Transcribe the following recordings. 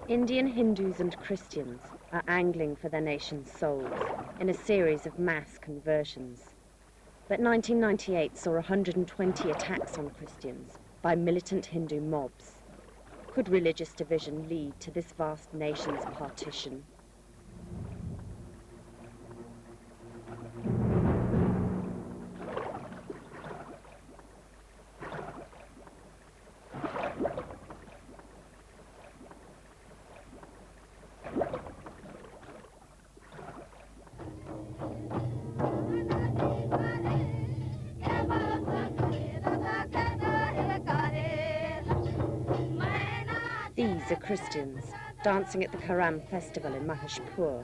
Indian Hindus and Christians are angling for their nation's souls in a series of mass conversions. But 1998 saw 120 attacks on Christians by militant Hindu mobs. Could religious division lead to this vast nation's partition? These are Christians dancing at the Karam festival in Maheshpur.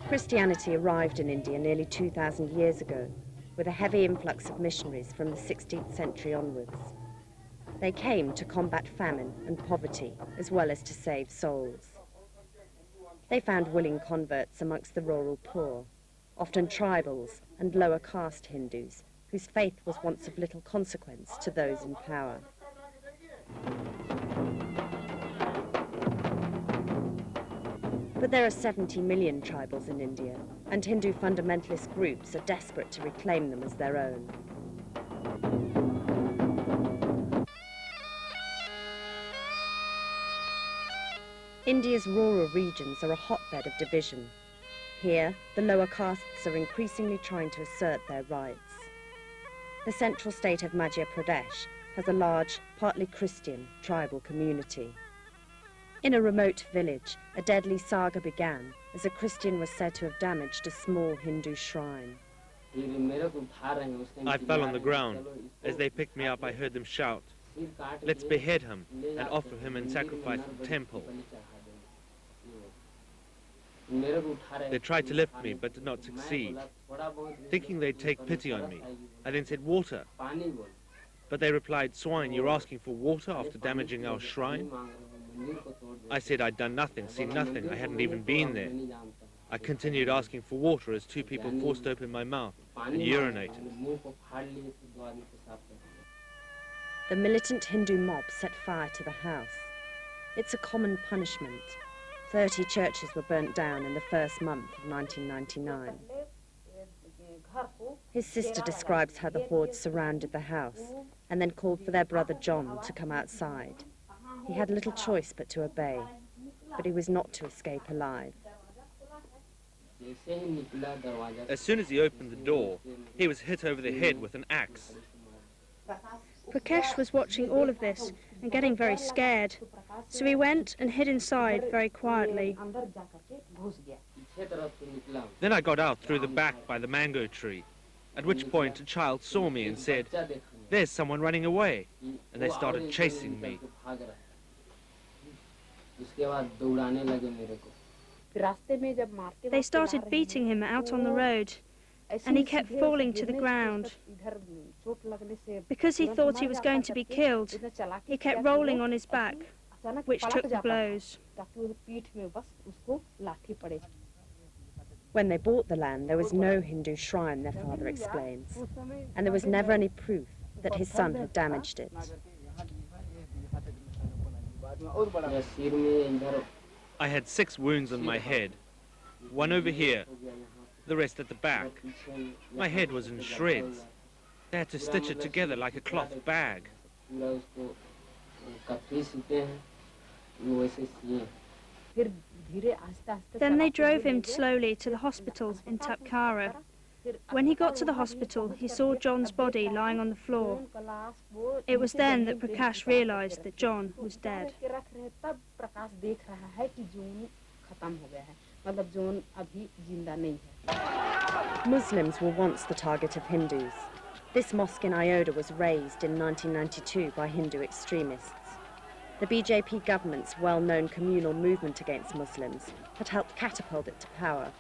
Christianity arrived in India nearly 2,000 years ago, with a heavy influx of missionaries from the 16th century onwards. They came to combat famine and poverty, as well as to save souls. They found willing converts amongst the rural poor, often tribals and lower caste Hindus, whose faith was once of little consequence to those in power. But there are 70 million tribals in India, and Hindu fundamentalist groups are desperate to reclaim them as their own. India's rural regions are a hotbed of division. Here, the lower castes are increasingly trying to assert their rights. The central state of Madhya Pradesh has a large, partly Christian, tribal community. In a remote village, a deadly saga began as a Christian was said to have damaged a small Hindu shrine. I fell on the ground. As they picked me up, I heard them shout, "Let's behead him and offer him in sacrifice to the temple." They tried to lift me, but did not succeed. Thinking they'd take pity on me, I then said, "Water." But they replied, "Swine, you're asking for water after damaging our shrine?" I said I'd done nothing, seen nothing, I hadn't even been there. I continued asking for water as two people forced open my mouth and urinated. The militant Hindu mob set fire to the house. It's a common punishment. 30 churches were burnt down in the first month of 1999. His sister describes how the horde surrounded the house and then called for their brother John to come outside. He had little choice but to obey, but he was not to escape alive. As soon as he opened the door, he was hit over the head with an axe. Prakash was watching all of this and getting very scared, so he went and hid inside very quietly. Then I got out through the back by the mango tree, at which point a child saw me and said, "There's someone running away," and they started chasing me. They started beating him out on the road, and he kept falling to the ground. Because he thought he was going to be killed, he kept rolling on his back, which took the blows. When they bought the land, there was no Hindu shrine, their father explains, and there was never any proof that his son had damaged it. I had 6 wounds on my head, one over here, the rest at the back. My head was in shreds. They had to stitch it together like a cloth bag. Then they drove him slowly to the hospital in Tapkara. When he got to the hospital, he saw John's body lying on the floor. It was then that Prakash realized that John was dead. Muslims were once the target of Hindus. This mosque in Ioda was razed in 1992 by Hindu extremists. The BJP government's well-known communal movement against Muslims had helped catapult it to power.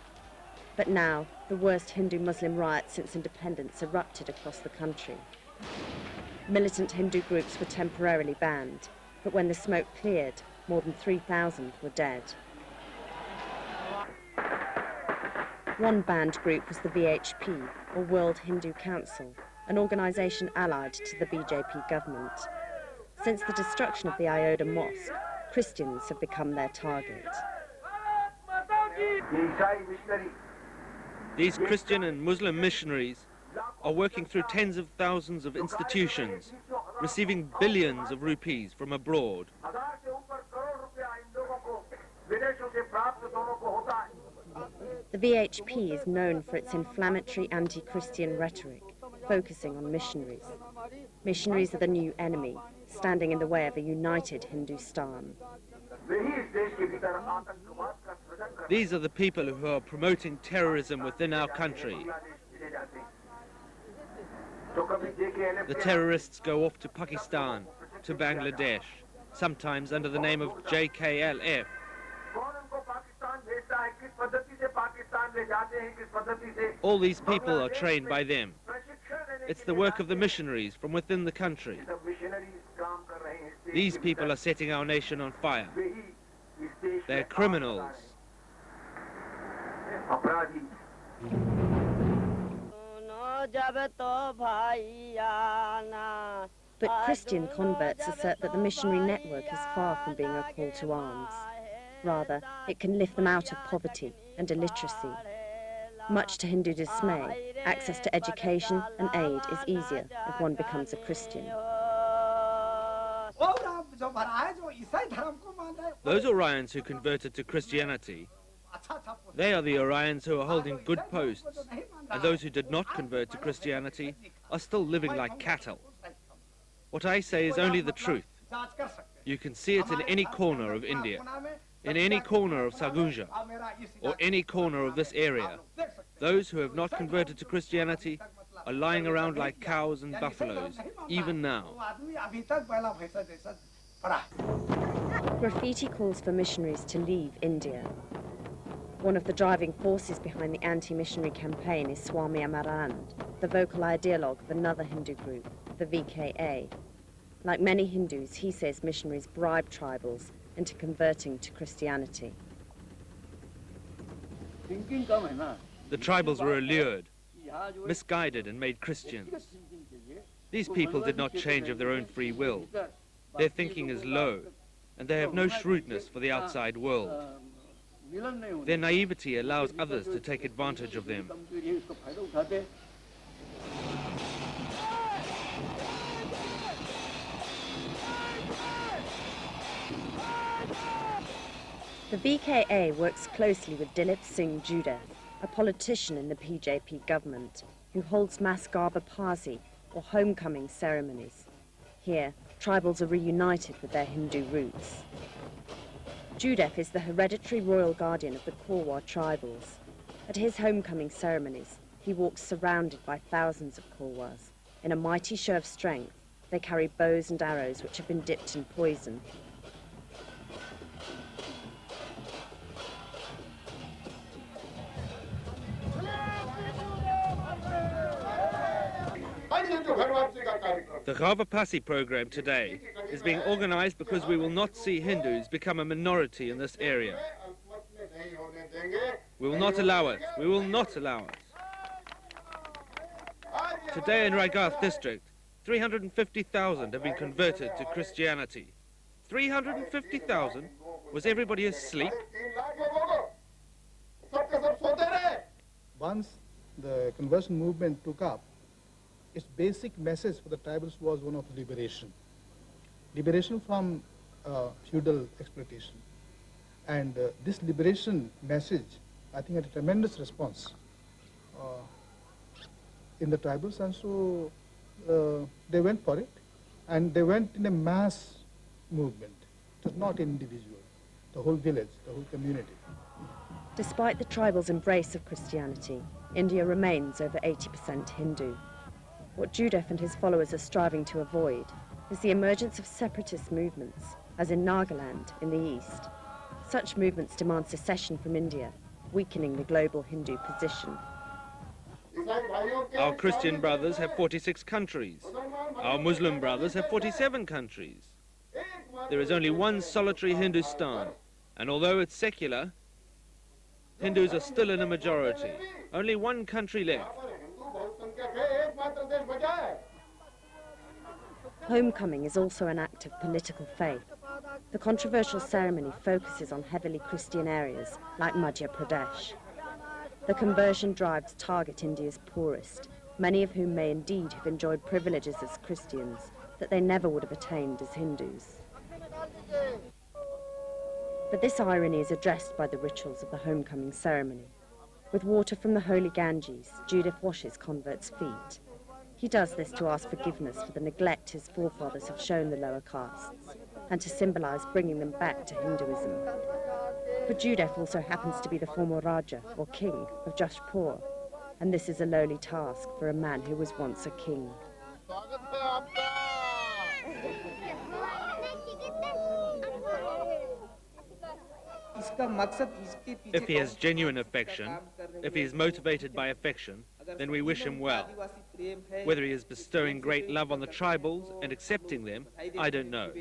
But now, the worst Hindu-Muslim riots since independence erupted across the country. Militant Hindu groups were temporarily banned, but when the smoke cleared, more than 3,000 were dead. One banned group was the VHP, or World Hindu Council, an organisation allied to the BJP government. Since the destruction of the Ioda Mosque, Christians have become their target. These Christian and Muslim missionaries are working through tens of thousands of institutions, receiving billions of rupees from abroad. The VHP is known for its inflammatory anti-Christian rhetoric, focusing on missionaries. Missionaries are the new enemy, standing in the way of a united Hindustan. These are the people who are promoting terrorism within our country. The terrorists go off to Pakistan, to Bangladesh, sometimes under the name of JKLF. All these people are trained by them. It's the work of the missionaries from within the country. These people are setting our nation on fire. They're criminals. But Christian converts assert that the missionary network is far from being a call to arms. Rather, it can lift them out of poverty and illiteracy. Much to Hindu dismay, access to education and aid is easier if one becomes a Christian. Those Orions who converted to Christianity, they are the Orions who are holding good posts, and those who did not convert to Christianity are still living like cattle. What I say is only the truth. You can see it in any corner of India, in any corner of Sarguja, or any corner of this area. Those who have not converted to Christianity are lying around like cows and buffaloes, even now. Graffiti calls for missionaries to leave India. One of the driving forces behind the anti-missionary campaign is Swami Amarand, the vocal ideologue of another Hindu group, the VKA. Like many Hindus, he says missionaries bribe tribals into converting to Christianity. The tribals were allured, misguided and made Christians. These people did not change of their own free will. Their thinking is low, and they have no shrewdness for the outside world. Their naivety allows others to take advantage of them. The VKA works closely with Dilip Singh Judef, a politician in the BJP government, who holds mass Garba Parsi, or homecoming ceremonies. Here, tribals are reunited with their Hindu roots. Judef is the hereditary royal guardian of the Korwa tribals. At his homecoming ceremonies, he walks surrounded by thousands of Korwas. In a mighty show of strength, they carry bows and arrows which have been dipped in poison. The Ravapasi program today is being organized because we will not see Hindus become a minority in this area. We will not allow it. We will not allow it. Today in Raigarh district, 350,000 have been converted to Christianity. 350,000? Was everybody asleep? Once the conversion movement took up, its basic message for the tribals was one of liberation. Liberation from feudal exploitation. And this liberation message, I think, had a tremendous response in the tribals, and so they went for it, and they went in a mass movement. It was not individual, the whole village, the whole community. Despite the tribals' embrace of Christianity, India remains over 80% Hindu. What Judef and his followers are striving to avoid is the emergence of separatist movements, as in Nagaland in the east. Such movements demand secession from India, weakening the global Hindu position. Our Christian brothers have 46 countries. Our Muslim brothers have 47 countries. There is only one solitary Hindustan, and although it's secular, Hindus are still in a majority. Only one country left. Homecoming is also an act of political faith. The controversial ceremony focuses on heavily Christian areas like Madhya Pradesh. The conversion drives target India's poorest, many of whom may indeed have enjoyed privileges as Christians that they never would have attained as Hindus. But this irony is addressed by the rituals of the homecoming ceremony. With water from the holy Ganges, Judith washes converts' feet. He does this to ask forgiveness for the neglect his forefathers have shown the lower castes, and to symbolize bringing them back to Hinduism. But Judith also happens to be the former Raja, or king, of Jharkhand, and this is a lowly task for a man who was once a king. If he has genuine affection, if he is motivated by affection, then we wish him well. Whether he is bestowing great love on the tribals and accepting them, I don't know.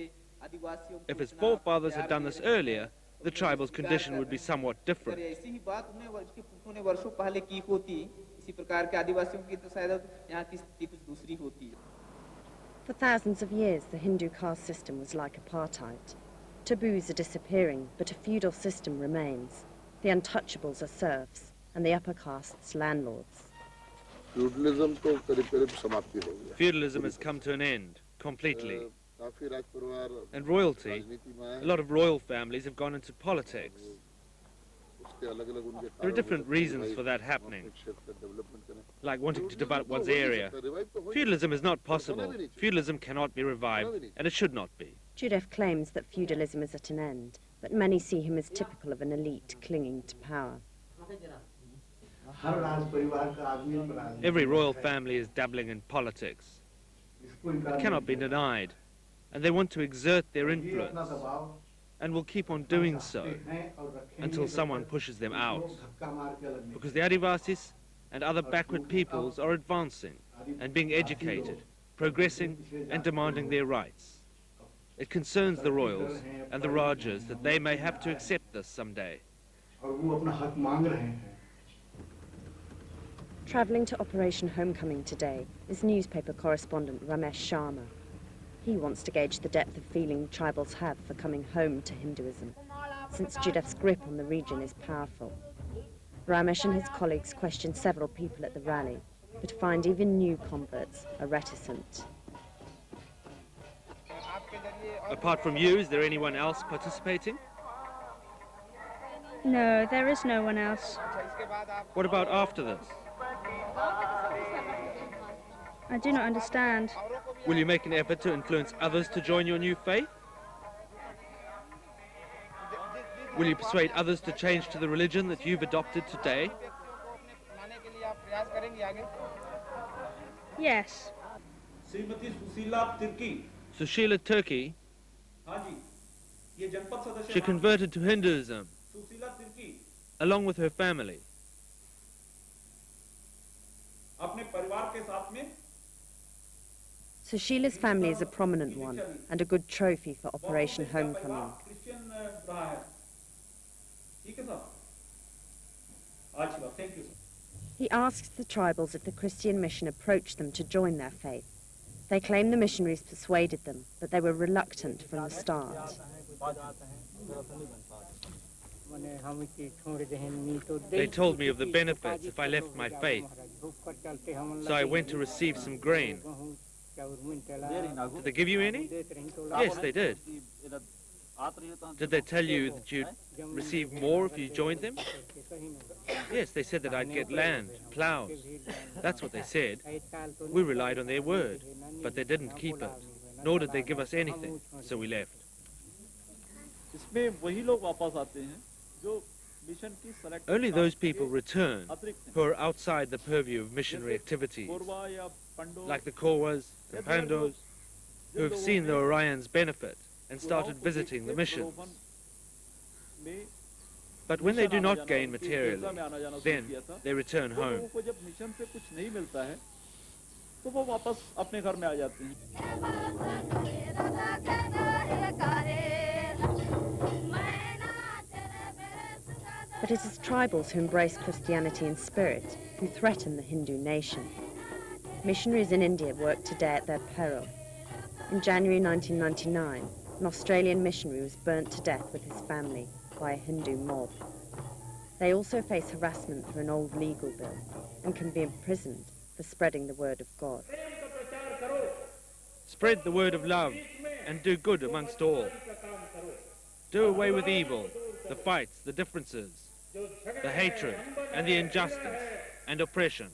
If his forefathers had done this earlier, the tribal's condition would be somewhat different. For thousands of years, the Hindu caste system was like apartheid. Taboos are disappearing, but a feudal system remains. The untouchables are serfs, and the upper castes landlords. Feudalism has come to an end, completely. And royalty, a lot of royal families have gone into politics. There are different reasons for that happening, like wanting to develop one's area. Feudalism is not possible. Feudalism cannot be revived, and it should not be. Judith claims that feudalism is at an end, but many see him as typical of an elite clinging to power. Every royal family is dabbling in politics. It cannot be denied, and they want to exert their influence, and will keep on doing so until someone pushes them out, because the Adivasis and other backward peoples are advancing and being educated, progressing and demanding their rights. It concerns the royals and the Rajas that they may have to accept this someday. Travelling to Operation Homecoming today is newspaper correspondent Ramesh Sharma. He wants to gauge the depth of feeling tribals have for coming home to Hinduism, since Judith's grip on the region is powerful. Ramesh and his colleagues question several people at the rally, but find even new converts are reticent. Apart from you, is there anyone else participating? No, there is no one else. What about after this? I do not understand. Will you make an effort to influence others to join your new faith? Will you persuade others to change to the religion that you've adopted today? Yes. Sushila Turkey, she converted to Hinduism along with her family. Sushila's family is a prominent one and a good trophy for Operation Homecoming. He asks the tribals if the Christian mission approached them to join their faith. They claim the missionaries persuaded them, but they were reluctant from the start. They told me of the benefits if I left my faith, so I went to receive some grain. Did they give you any? Yes, they did. Did they tell you that you'd receive more if you joined them? Yes, they said that I'd get land, plows. That's what they said. We relied on their word, but they didn't keep it, nor did they give us anything, so we left. Only those people return who are outside the purview of missionary activities, like the Kauras and Pandos, who have seen the Orion's benefit and started visiting the missions. But when they do not gain materially, then they return home. But it is tribals who embrace Christianity in spirit who threaten the Hindu nation. Missionaries in India work today at their peril. In January 1999, an Australian missionary was burnt to death with his family by a Hindu mob. They also face harassment through an old legal bill and can be imprisoned for spreading the word of God. Spread the word of love and do good amongst all. Do away with evil, the fights, the differences, the hatred and the injustice and oppression.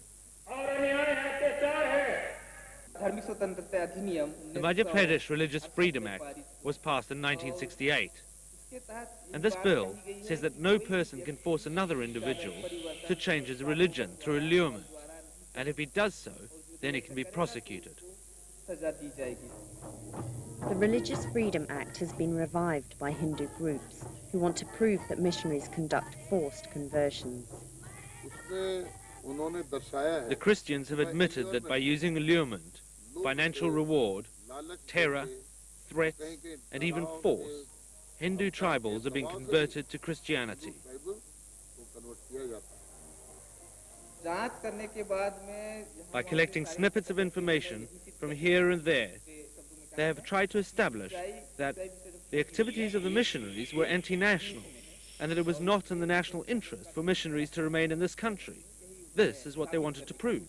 The Madhya Pradesh Religious Freedom Act was passed in 1968. And this bill says that no person can force another individual to change his religion through allurement. And if he does so, then he can be prosecuted. The Religious Freedom Act has been revived by Hindu groups who want to prove that missionaries conduct forced conversions. The Christians have admitted that by using allurement, financial reward, terror, threats, and even force, Hindu tribals are being converted to Christianity. By collecting snippets of information from here and there, they have tried to establish that the activities of the missionaries were anti-national and that it was not in the national interest for missionaries to remain in this country. This is what they wanted to prove.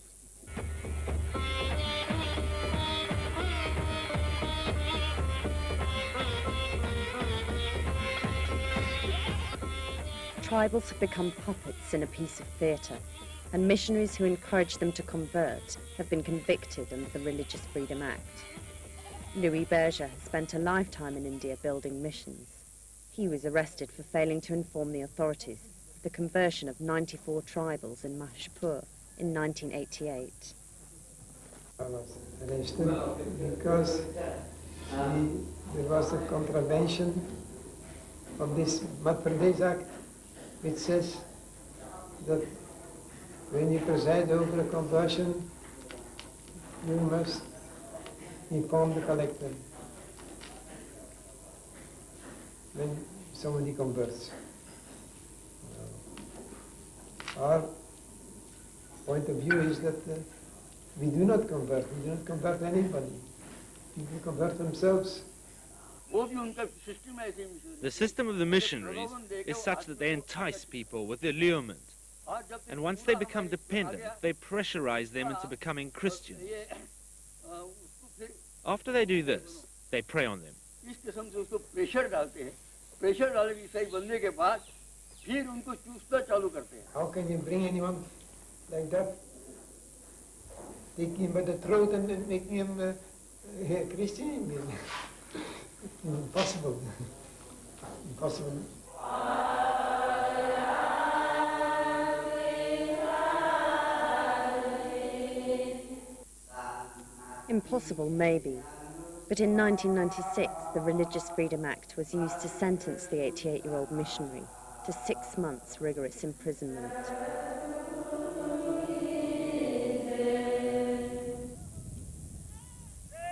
Tribals have become puppets in a piece of theatre, and missionaries who encourage them to convert have been convicted under the Religious Freedom Act. Louis Berger has spent a lifetime in India building missions. He was arrested for failing to inform the authorities of the conversion of 94 tribals in Maheshpur in 1988. I was arrested because there was a contravention of this Madhya Pradesh Act, which says that when you preside over a conversion, you must inform the collector when somebody converts. Our point of view is that we do not convert anybody. People convert themselves. The system of the missionaries is such that they entice people with allurement, and once they become dependent, they pressurize them into becoming Christians. After they do this, they prey on them. How can you bring anyone like that, taking him by the throat and making him a Christian? Impossible. Impossible. Impossible, maybe. But in 1996, the Religious Freedom Act was used to sentence the 88-year-old missionary to 6 months' rigorous imprisonment.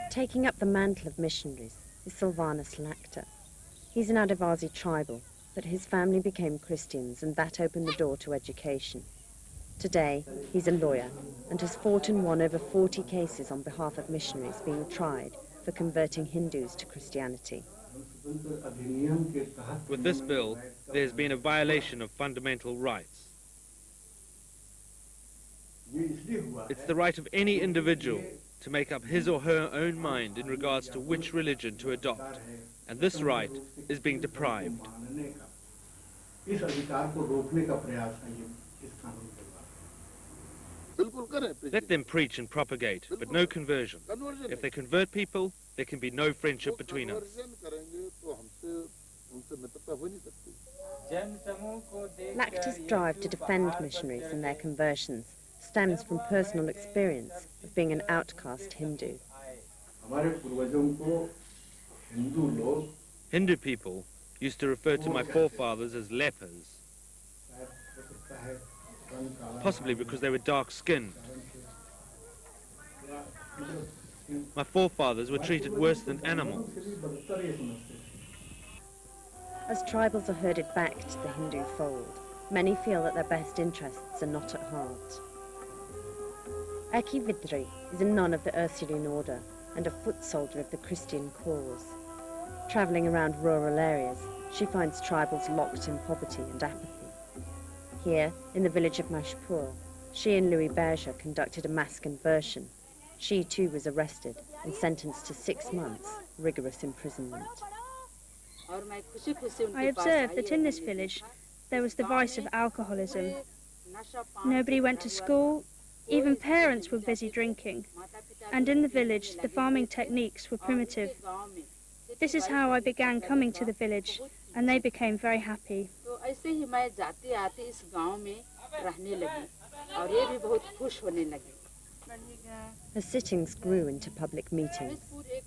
Taking up the mantle of missionaries is Sylvanus Lacta. He's an Adivasi tribal, but his family became Christians and that opened the door to education. Today, he's a lawyer and has fought and won over 40 cases on behalf of missionaries being tried for converting Hindus to Christianity. With this bill, there's been a violation of fundamental rights. It's the right of any individual to make up his or her own mind in regards to which religion to adopt, and this right is being deprived. Let them preach and propagate, but no conversion. If they convert people, there can be no friendship between us. Lacta's drive to defend missionaries and their conversions stems from personal experience of being an outcast Hindu. Hindu people used to refer to my forefathers as lepers, possibly because they were dark-skinned. My forefathers were treated worse than animals. As tribals are herded back to the Hindu fold, many feel that their best interests are not at heart. Eki Vidri is a nun of the Ursuline order and a foot soldier of the Christian cause. Travelling around rural areas, she finds tribals locked in poverty and apathy. Here, in the village of Mashpur, she and Louis Berger conducted a mass conversion. She too was arrested and sentenced to 6 months, rigorous imprisonment. I observed that in this village there was the vice of alcoholism. Nobody went to school, even parents were busy drinking. And in the village, the farming techniques were primitive. This is how I began coming to the village, and they became very happy. Her sittings grew into public meetings.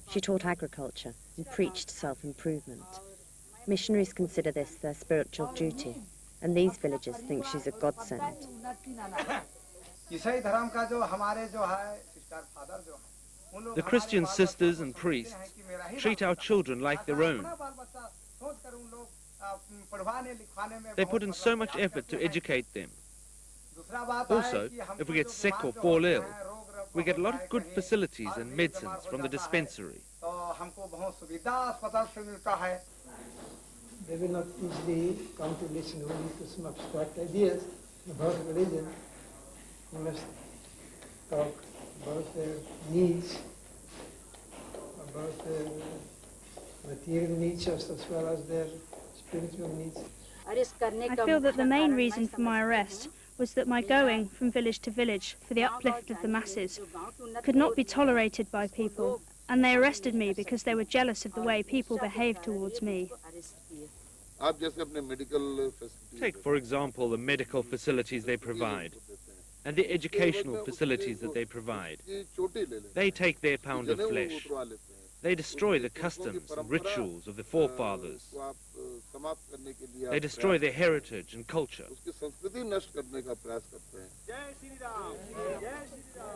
She taught agriculture and preached self-improvement. Missionaries consider this their spiritual duty, and these villagers think she's a godsend. The Christian sisters and priests treat our children like their own. They put in so much effort to educate them. Also, if we get sick or fall ill, we get a lot of good facilities and medicines from the dispensary. They will not easily come to listen only to some abstract ideas about religion. You must talk about their needs, about their material needs just as well as their spiritual needs. I feel that the main reason for my arrest was that my going from village to village for the uplift of the masses could not be tolerated by people, and they arrested me because they were jealous of the way people behaved towards me. Take, for example, the medical facilities they provide and the educational facilities that they provide. They take their pound of flesh. They destroy the customs and rituals of the forefathers. They destroy their heritage and culture.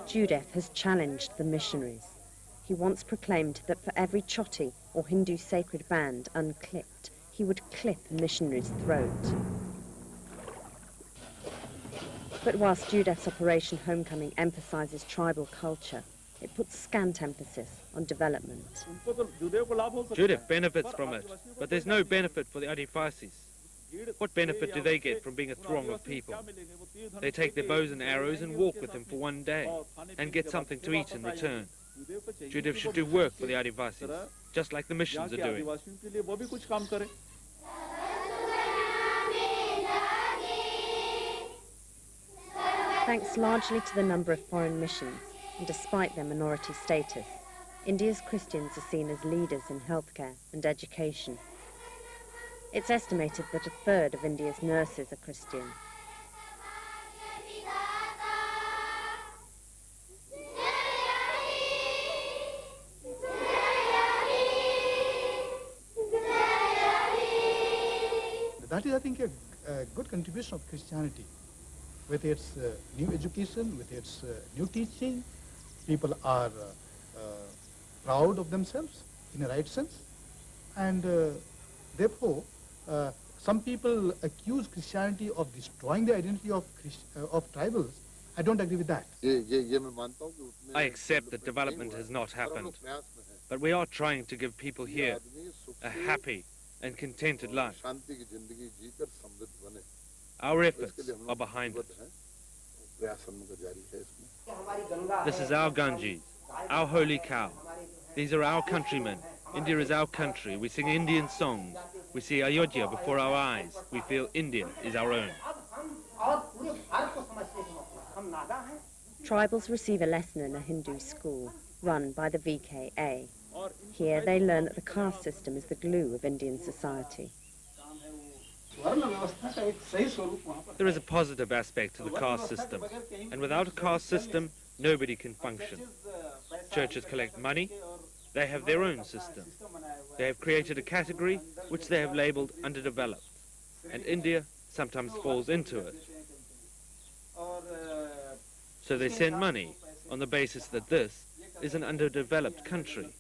Judith has challenged the missionaries. He once proclaimed that for every choti, or Hindu sacred band, unclipped, he would clip a missionary's throat. But whilst Judith's Operation Homecoming emphasises tribal culture, it puts scant emphasis on development. Judith benefits from it, but there's no benefit for the Adivasis. What benefit do they get from being a throng of people? They take their bows and arrows and walk with them for one day and get something to eat in return. Judith should do work for the Adivasis, just like the missions are doing. Thanks largely to the number of foreign missions, and despite their minority status, India's Christians are seen as leaders in healthcare and education. It's estimated that 1/3 of India's nurses are Christian. That is, I think, a good contribution of Christianity. With its new education, with its new teaching, people are proud of themselves in a right sense. And therefore, some people accuse Christianity of destroying the identity of tribals. I don't agree with that. I accept that development has not happened, but we are trying to give people here a happy and contented life. Our efforts are behind it. This is our Ganges, our holy cow. These are our countrymen. India is our country. We sing Indian songs. We see Ayodhya before our eyes. We feel India is our own. Tribals receive a lesson in a Hindu school run by the VKA. Here they learn that the caste system is the glue of Indian society. There is a positive aspect to the caste system, and without a caste system, nobody can function. Churches collect money. They have their own system. They have created a category which they have labelled underdeveloped, and India sometimes falls into it. So they send money on the basis that this is an underdeveloped country.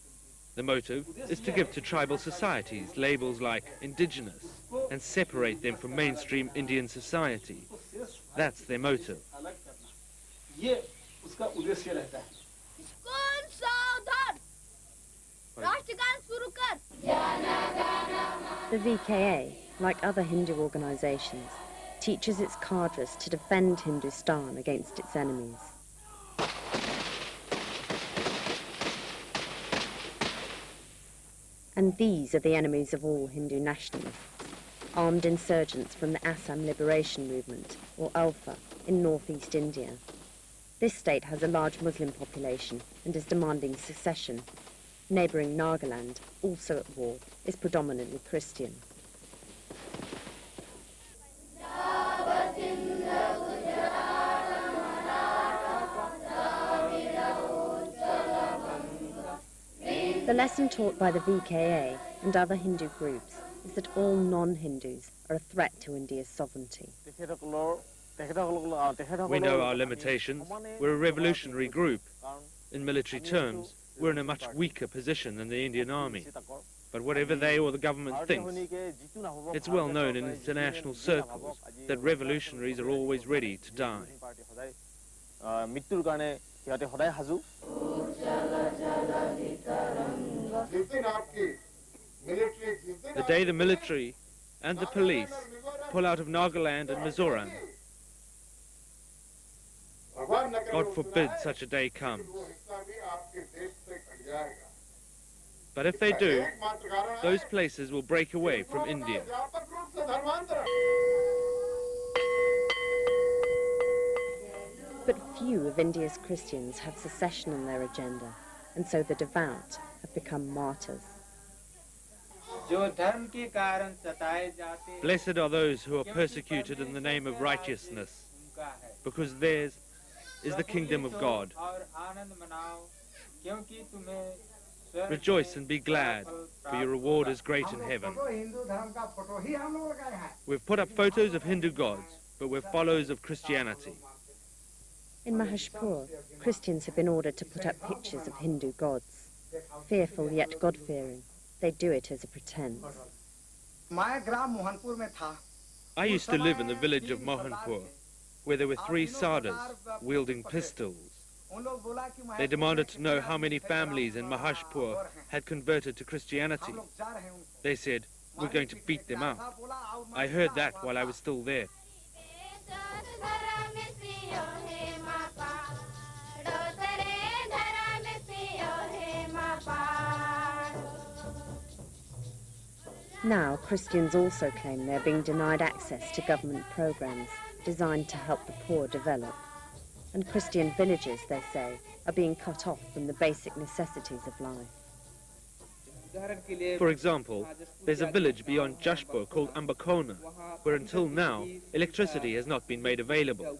The motive is to give to tribal societies labels like indigenous and separate them from mainstream Indian society. That's their motive. The VKA, like other Hindu organisations, teaches its cadres to defend Hindustan against its enemies. And these are the enemies of all Hindu nationalists, armed insurgents from the Assam Liberation Movement, or ALPHA, in northeast India. This state has a large Muslim population and is demanding secession. Neighbouring Nagaland, also at war, is predominantly Christian. The lesson taught by the VKA and other Hindu groups is that all non-Hindus are a threat to India's sovereignty. We know our limitations. We're a revolutionary group. In military terms, we're in a much weaker position than the Indian army. But whatever they or the government thinks, it's well known in international circles that revolutionaries are always ready to die. The day the military and the police pull out of Nagaland and Mizoram, God forbid such a day comes. But if they do, those places will break away from India. But few of India's Christians have secession on their agenda, and so the devout have become martyrs. Blessed are those who are persecuted in the name of righteousness, because theirs is the kingdom of God. Rejoice and be glad, for your reward is great in heaven. We've put up photos of Hindu gods, but we're followers of Christianity. In Mahashpur, Christians have been ordered to put up pictures of Hindu gods. Fearful yet God-fearing, they do it as a pretense. I used to live in the village of Mohanpur, where there were 3 Sardars wielding pistols. They demanded to know how many families in Mahashpur had converted to Christianity. They said, we're going to beat them up. I heard that while I was still there. Now, Christians also claim they're being denied access to government programs designed to help the poor develop. And Christian villages, they say, are being cut off from the basic necessities of life. For example, there's a village beyond Jashpur called Ambakona, where until now, electricity has not been made available.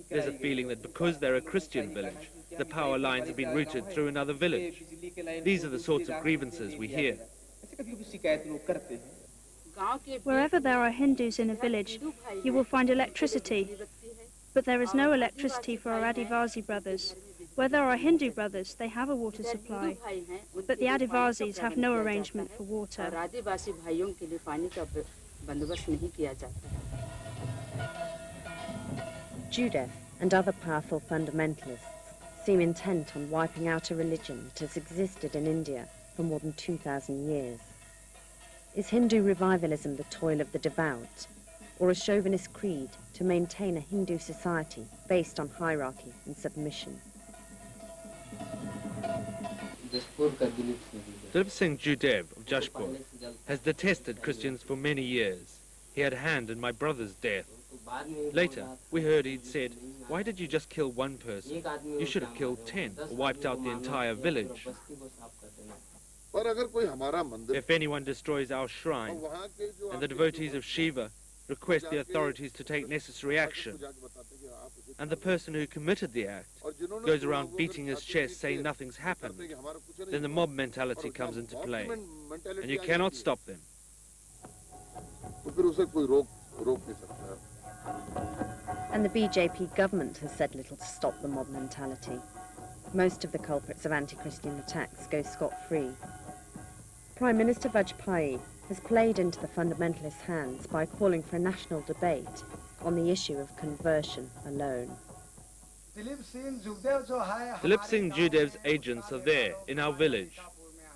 There's a feeling that because they're a Christian village, the power lines have been routed through another village. These are the sorts of grievances we hear. Wherever there are Hindus in a village, you will find electricity. But there is no electricity for our Adivasi brothers. Where there are Hindu brothers, they have a water supply. But the Adivasis have no arrangement for water. Judev and other powerful fundamentalists seem intent on wiping out a religion that has existed in India for more than 2,000 years. Is Hindu revivalism the toil of the devout, or a chauvinist creed to maintain a Hindu society based on hierarchy and submission? Dilip Singh Judev of Jashpur has detested Christians for many years. He had a hand in my brother's death. Later, we heard he'd said, why did you just kill one person? You should have killed 10 or wiped out the entire village. If anyone destroys our shrine, and the devotees of Shiva request the authorities to take necessary action, and the person who committed the act goes around beating his chest saying nothing's happened, then the mob mentality comes into play, and you cannot stop them. And the BJP government has said little to stop the mob mentality. Most of the culprits of anti-Christian attacks go scot-free. Prime Minister Vajpayee has played into the fundamentalists' hands by calling for a national debate on the issue of conversion alone. Dilip Singh Judev's agents are there, in our village.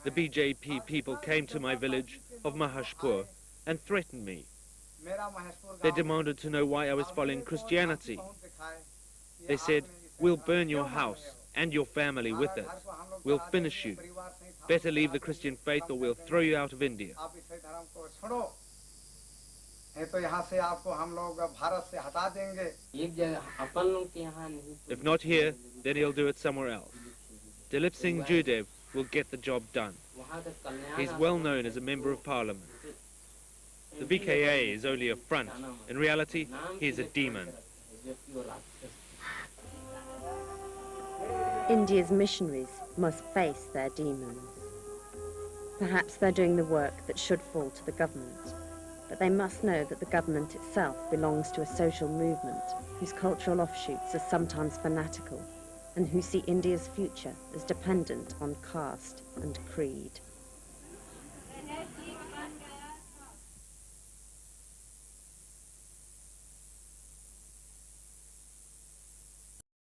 The BJP people came to my village of Mahashpur and threatened me. They demanded to know why I was following Christianity. They said, "We'll burn your house and your family with it. We'll finish you. Better leave the Christian faith or we'll throw you out of India." If not here, then he'll do it somewhere else. Dilip Singh Judev will get the job done. He's well known as a member of parliament. The VKA is only a front. In reality, he is a demon. India's missionaries must face their demons. Perhaps they're doing the work that should fall to the government, but they must know that the government itself belongs to a social movement whose cultural offshoots are sometimes fanatical and who see India's future as dependent on caste and creed.